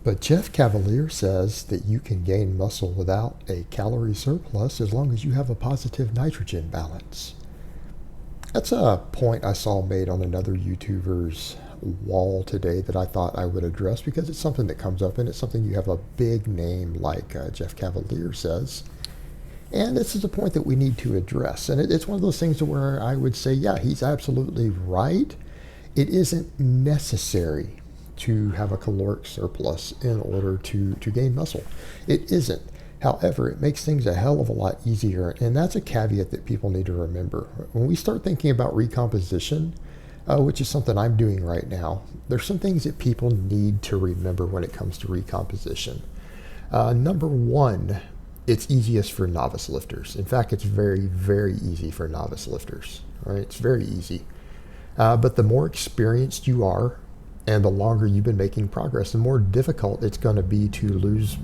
But Jeff Cavaliere says that you can gain muscle without a calorie surplus as long as you have a positive nitrogen balance. That's a point I saw made on another YouTuber's wall today that I thought I would address because it's something that comes up and it's something you have a big name like Jeff Cavaliere says. And this is a point that we need to address. And it's one of those things where I would say, yeah, he's absolutely right. It isn't necessary to have a caloric surplus in order to gain muscle. It isn't. However, it makes things a hell of a lot easier, and that's a caveat that people need to remember. When we start thinking about recomposition, which is something I'm doing right now, there's some things that people need to remember when it comes to recomposition. Number one, it's easiest for novice lifters. In fact, it's very, very easy for novice lifters. Right? It's very easy. But the more experienced you are, and the longer you've been making progress, the more difficult it's going to be to lose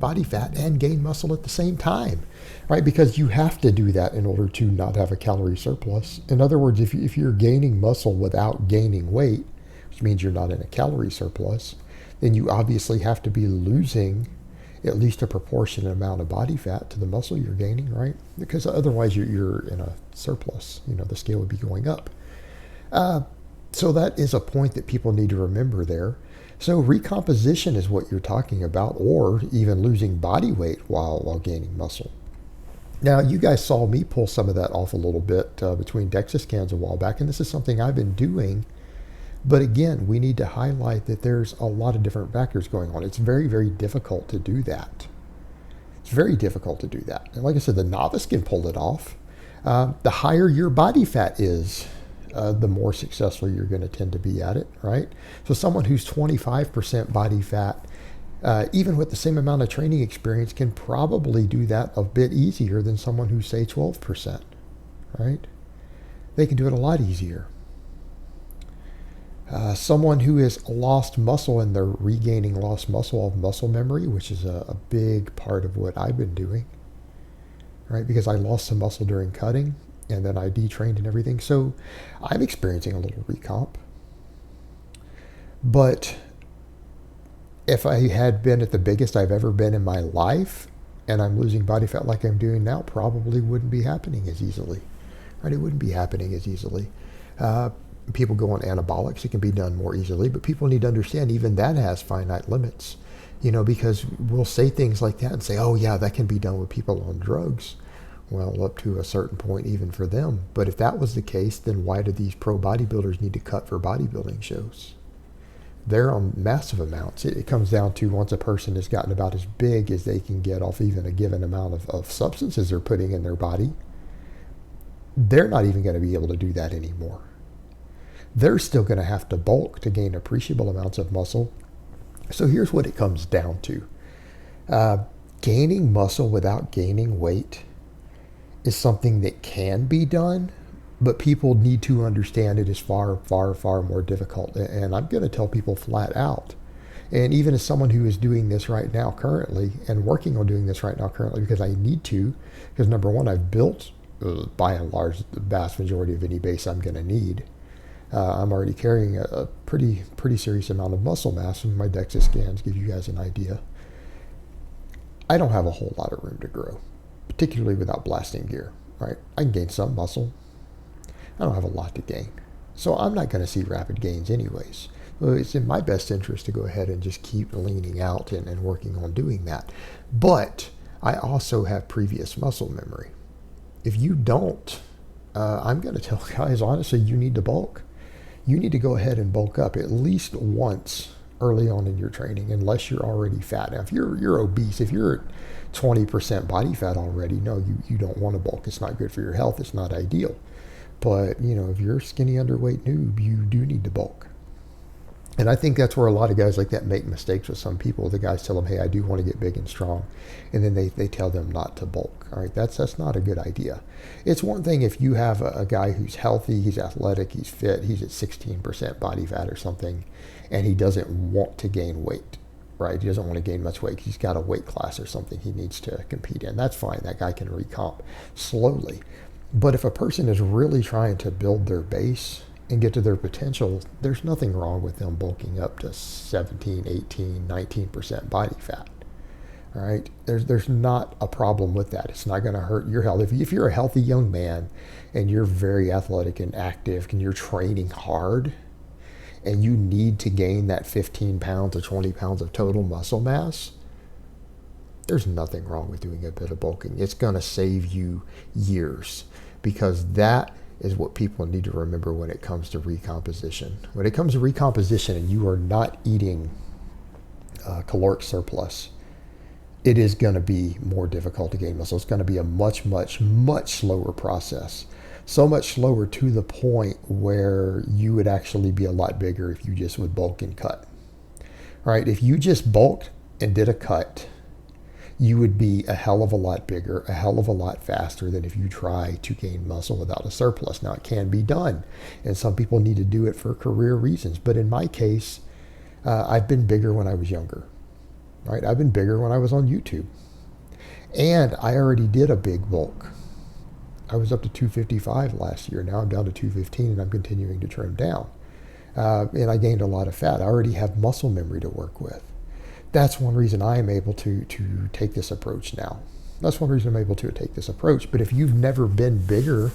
body fat and gain muscle at the same time, right? Because you have to do that in order to not have a calorie surplus. In other words, if you're gaining muscle without gaining weight, which means you're not in a calorie surplus, then you obviously have to be losing at least a proportionate amount of body fat to the muscle you're gaining, right? Because otherwise you're in a surplus. The scale would be going up. So that is a point that people need to remember there. So recomposition is what you're talking about, or even losing body weight while gaining muscle. Now, you guys saw me pull some of that off a little bit between DEXA scans a while back, and this is something I've been doing. But again, we need to highlight that there's a lot of different factors going on. It's very, very difficult to do that. It's very difficult to do that. And like I said, the novice can pull it off. The higher your body fat is, the more successful you're going to tend to be at it, right? So someone who's 25% body fat, even with the same amount of training experience, can probably do that a bit easier than someone who's, say, 12%, right? They can do it a lot easier. Someone who has lost muscle and they're regaining lost muscle of muscle memory, which is a big part of what I've been doing, right? Because I lost some muscle during cutting, and then I detrained and everything. So I'm experiencing a little recomp. But if I had been at the biggest I've ever been in my life, and I'm losing body fat like I'm doing now, probably wouldn't be happening as easily. Right? It wouldn't be happening as easily. People go on anabolics. It can be done more easily, but people need to understand even that has finite limits. Because we'll say things like that and say, oh yeah, that can be done with people on drugs. Well, up to a certain point even for them. But if that was the case, then why do these pro bodybuilders need to cut for bodybuilding shows? They're on massive amounts. It comes down to once a person has gotten about as big as they can get off even a given amount of substances they're putting in their body, they're not even going to be able to do that anymore. They're still going to have to bulk to gain appreciable amounts of muscle. So here's what it comes down to. Gaining muscle without gaining weight is something that can be done, but people need to understand it is far, far, far more difficult. And I'm going to tell people flat out. And even as someone who is doing this right now currently and working on doing this right now currently because I need to, because number one, I've built by and large the vast majority of any base I'm going to need. I'm already carrying a pretty serious amount of muscle mass, and my DEXA scans give you guys an idea. I don't have a whole lot of room to grow, particularly without blasting gear, right? I can gain some muscle. I don't have a lot to gain. So I'm not going to see rapid gains anyways. So it's in my best interest to go ahead and just keep leaning out and working on doing that. But I also have previous muscle memory. If you don't, I'm going to tell guys, honestly, you need to bulk. You need to go ahead and bulk up at least once early on in your training, unless you're already fat. Now, if you're obese, if you're at 20% body fat already, no, you don't want to bulk. It's not good for your health. It's not ideal. But, if you're a skinny, underweight noob, you do need to bulk. And I think that's where a lot of guys like that make mistakes with some people. The guys tell them, hey, I do want to get big and strong. And then they tell them not to bulk. All right, that's not a good idea. It's one thing if you have a guy who's healthy, he's athletic, he's fit, he's at 16% body fat or something, and he doesn't want to gain weight, right? He doesn't want to gain much weight. He's got a weight class or something he needs to compete in. That's fine. That guy can recomp slowly. But if a person is really trying to build their base and get to their potential, there's nothing wrong with them bulking up to 17, 18, 19% body fat. All right, there's not a problem with that. It's not going to hurt your health. If you're a healthy young man and you're very athletic and active and you're training hard and you need to gain that 15 pounds or 20 pounds of total muscle mass, there's nothing wrong with doing a bit of bulking. It's going to save you years, because that is what people need to remember when it comes to recomposition. When it comes to recomposition and you are not eating caloric surplus, it is going to be more difficult to gain muscle. It's going to be a much, much, much slower process. So much slower to the point where you would actually be a lot bigger if you just would bulk and cut. All right, if you just bulked and did a cut, you would be a hell of a lot bigger, a hell of a lot faster than if you try to gain muscle without a surplus. Now, it can be done, and some people need to do it for career reasons. But in my case, I've been bigger when I was younger. Right? I've been bigger when I was on YouTube. And I already did a big bulk. I was up to 255 last year. Now I'm down to 215, and I'm continuing to trim down. And I gained a lot of fat. I already have muscle memory to work with. That's one reason I am able to take this approach now. That's one reason I'm able to take this approach. But if you've never been bigger,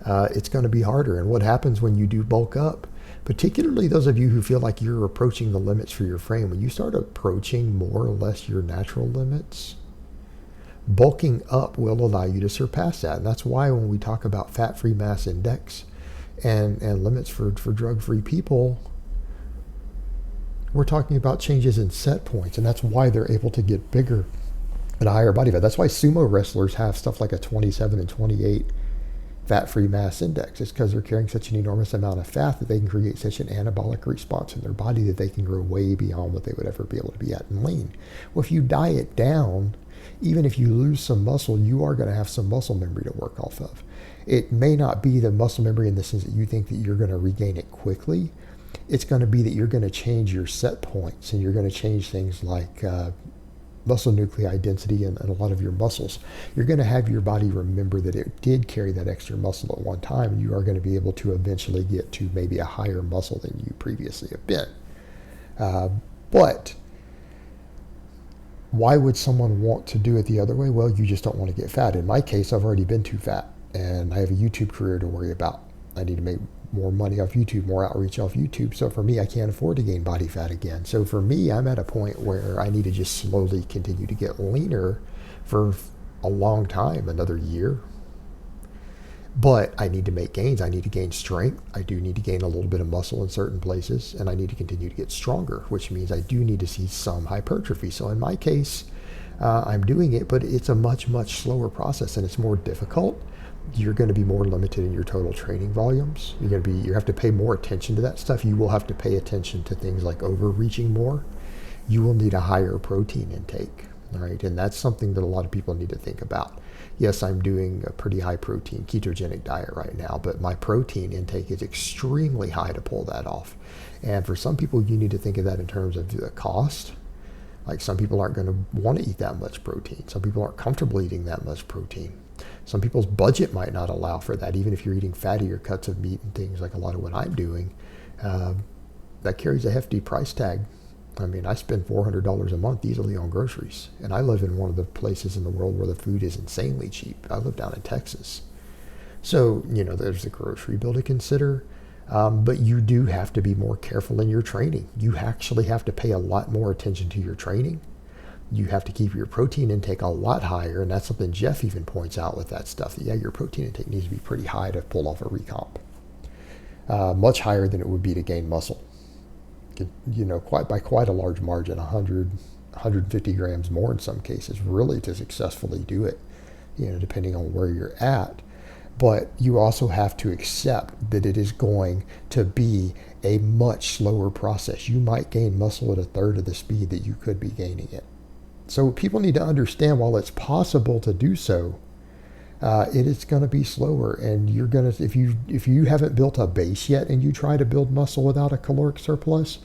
it's going to be harder. And what happens when you do bulk up, particularly those of you who feel like you're approaching the limits for your frame, when you start approaching more or less your natural limits, bulking up will allow you to surpass that. And that's why when we talk about fat-free mass index and limits for drug-free people, we're talking about changes in set points. And that's why they're able to get bigger at a higher body fat. That's why sumo wrestlers have stuff like a 27 and 28 fat-free mass index. It's because they're carrying such an enormous amount of fat that they can create such an anabolic response in their body that they can grow way beyond what they would ever be able to be at in lean. Well, if you diet down, even if you lose some muscle, you are going to have some muscle memory to work off of. It may not be the muscle memory in the sense that you think that you're going to regain it quickly. It's going to be that you're going to change your set points, and you're going to change things like muscle nuclei density and a lot of your muscles. You're going to have your body remember that it did carry that extra muscle at one time, and you are going to be able to eventually get to maybe a higher muscle than you previously have been. But why would someone want to do it the other way? Well, you just don't want to get fat. In my case, I've already been too fat, and I have a YouTube career to worry about. I need to make more money off YouTube, more outreach off YouTube. So for me, I can't afford to gain body fat again. So for me, I'm at a point where I need to just slowly continue to get leaner for a long time, another year. But I need to make gains. I need to gain strength. I do need to gain a little bit of muscle in certain places, and I need to continue to get stronger, which means I do need to see some hypertrophy. So in my case, I'm doing it, but it's a much, much slower process, and it's more difficult. You're going to be more limited in your total training volumes. You have to pay more attention to that stuff. You will have to pay attention to things like overreaching more. You will need a higher protein intake, all right? And that's something that a lot of people need to think about. Yes, I'm doing a pretty high protein ketogenic diet right now, but my protein intake is extremely high to pull that off. And for some people, you need to think of that in terms of the cost. Like, some people aren't going to want to eat that much protein. Some people aren't comfortable eating that much protein. Some people's budget might not allow for that, even if you're eating fattier cuts of meat and things like a lot of what I'm doing. That carries a hefty price tag. I mean, I spend $400 a month easily on groceries, and I live in one of the places in the world where the food is insanely cheap. I live down in Texas. So, there's the grocery bill to consider, but you do have to be more careful in your training. You actually have to pay a lot more attention to your training. You have to keep your protein intake a lot higher, and that's something Jeff even points out with that stuff. That, your protein intake needs to be pretty high to pull off a recomp. Much higher than it would be to gain muscle. Quite a large margin, 100, 150 grams more in some cases, really, to successfully do it, depending on where you're at. But you also have to accept that it is going to be a much slower process. You might gain muscle at a third of the speed that you could be gaining it. So people need to understand, while it's possible to do so, it is going to be slower. And you're going to, if you haven't built a base yet and you try to build muscle without a caloric surplus,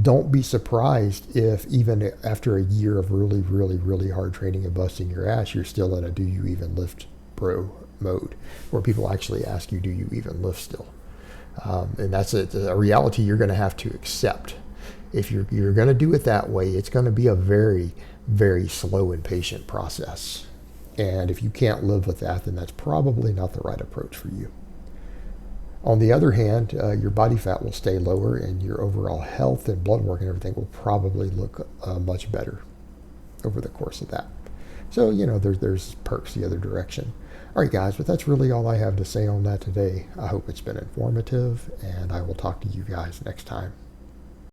don't be surprised if even after a year of really, really, really hard training and busting your ass, you're still in a do you even lift bro mode, where people actually ask you, do you even lift still? And that's a reality you're going to have to accept. If you're going to do it that way, it's going to be a very, very slow and patient process. And if you can't live with that, then that's probably not the right approach for you. On the other hand, your body fat will stay lower, and your overall health and blood work and everything will probably look much better over the course of that. So, there's perks the other direction. All right, guys, but that's really all I have to say on that today. I hope it's been informative, and I will talk to you guys next time.